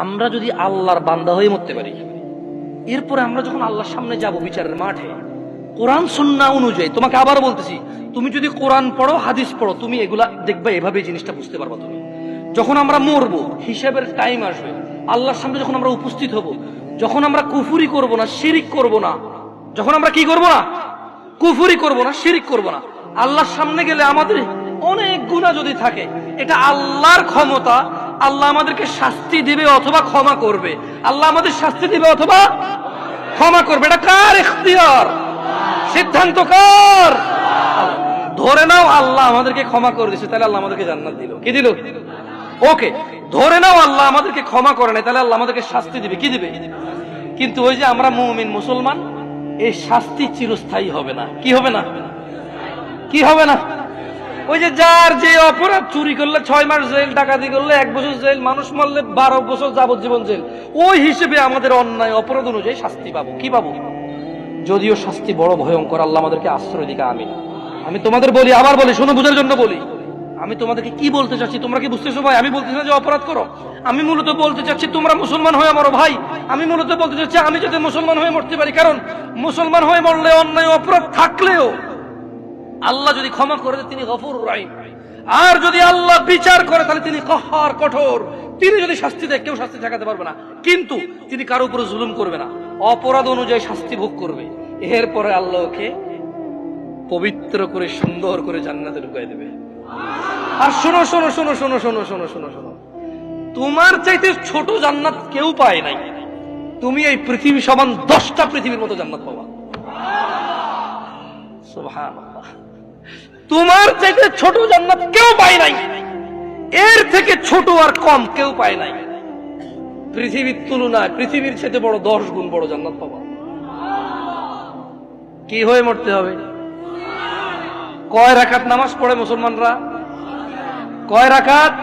আমরা যদি আল্লাহর বান্দা হয়ে মরতে পারি, এরপরে আমরা যখন আল্লাহর সামনে যাব বিচারের মাঠে, কোরআন সুন্নাহ অনুযায়ী, তোমাকে আবার বলতেছি, তুমি যদি কোরআন পড়ো, হাদিস পড়ো, তুমি এগুলা দেখবে, এভাবে জিনিসটা বুঝতে পারবা। তুমি যখন আমরা মরবো, হিসাবের টাইম আসবে, আল্লাহর সামনে যখন আমরা উপস্থিত হব, যখন আমরা কুফরি করব না, শিরিক করব না, যখন আমরা কি করব না, কুফরি করব না, শিরিক করব না, আল্লাহর সামনে গেলে আমাদের অনেক গুনাহ যদি থাকে, এটা আল্লাহর ক্ষমতা। আল্লাহ আমাদেরকে শাস্তি দিবে অথবা ক্ষমা করবে। আল্লাহ আমাদের শাস্তি দিবে অথবা ক্ষমা করবে। এটা কার ইখতিয়ার? সিদ্ধান্ত কার? ধরে নাও আল্লাহ আমাদেরকে ক্ষমা করে দিয়েছে, তাহলে আল্লাহ আমাদেরকে জান্নাত দিল। কি দিল? ওকে, ধরে নাও আল্লাহ আমাদেরকে ক্ষমা করে নাই, তাহলে আল্লাহ আমাদেরকে শাস্তি দিবে। কি দিবে? কিন্তু ওই যে আমরা মুমিন মুসলমান, এই শাস্তি চিরস্থায়ী হবে না। কি হবে না? কি হবে না? ওই যে যার যে অপরাধ, চুরি করলে 6 মাস জেল, ডাকাতি করলে 1 বছর জেল, মানুষ মারলে 12 বছর যাবজ্জীবন জেল, ওই হিসেবে আমাদের অন্যায় অপরাধ অনুযায়ী শাস্তি পাবো। কি পাবো? যদিও শাস্তি বড় ভয়ঙ্কর, আল্লাহ আমাদেরকে আশ্রয় দিকে। আমি তোমাদের বলি, আবার বলি, শোনো, বুঝার জন্য বলি। আমি তোমাদেরকে কি বলতে চাচ্ছি তোমরা কি বুঝতেছো ভাই? আমি বলতেছি না যে অপরাধ করো, আমি মূলত বলতে চাচ্ছি তোমরা মুসলমান হয়ে মরো ভাই। আমি মূলত বলতে চাচ্ছি আমি যাতে মুসলমান হয়ে মরতে পারি, কারণ মুসলমান হয়ে মরলে অন্যায় অপরাধ থাকলেও আল্লাহ যদি ক্ষমা করে তিনি গফুরুর রহিম, আর যদি আল্লাহ বিচার করে তাহলে তিনি কহার, কঠোর। তিনি যদি শাস্তি দেয়, কেউ শাস্তি ঠেকাতে পারবে না, কিন্তু তিনি কারো উপরে জুলুম করবে না, অপরাধ অনুযায়ী শাস্তি ভোগ করবে। এরপরে আল্লাহকে পবিত্র করে সুন্দর করে জান্নাতে ঢুকাই দেবে। আর শোনো শোনো শোনো শোনো শোনো শোনো শোনো শোনো, তোমার চাইতে ছোট জান্নাত কেউ পায় নাই। তুমি এই পৃথিবী সমান 10টা পৃথিবীর মতো জান্নাত পাবা। সুবহানাল্লাহ। তোমার চাইতে ছোট জান্নাত কেউ পায় নাই, এর থেকে ছোট আর কম কেউ পায় নাই। পৃথিবীর তুলনায় পৃথিবীর চাইতে বড় 10 গুণ বড় জান্নাত পাবা। কি হয়ে মরতে হবে? কয় রাকাত নামাজ পড়ে মুসলমানরা? কয় রাকাত?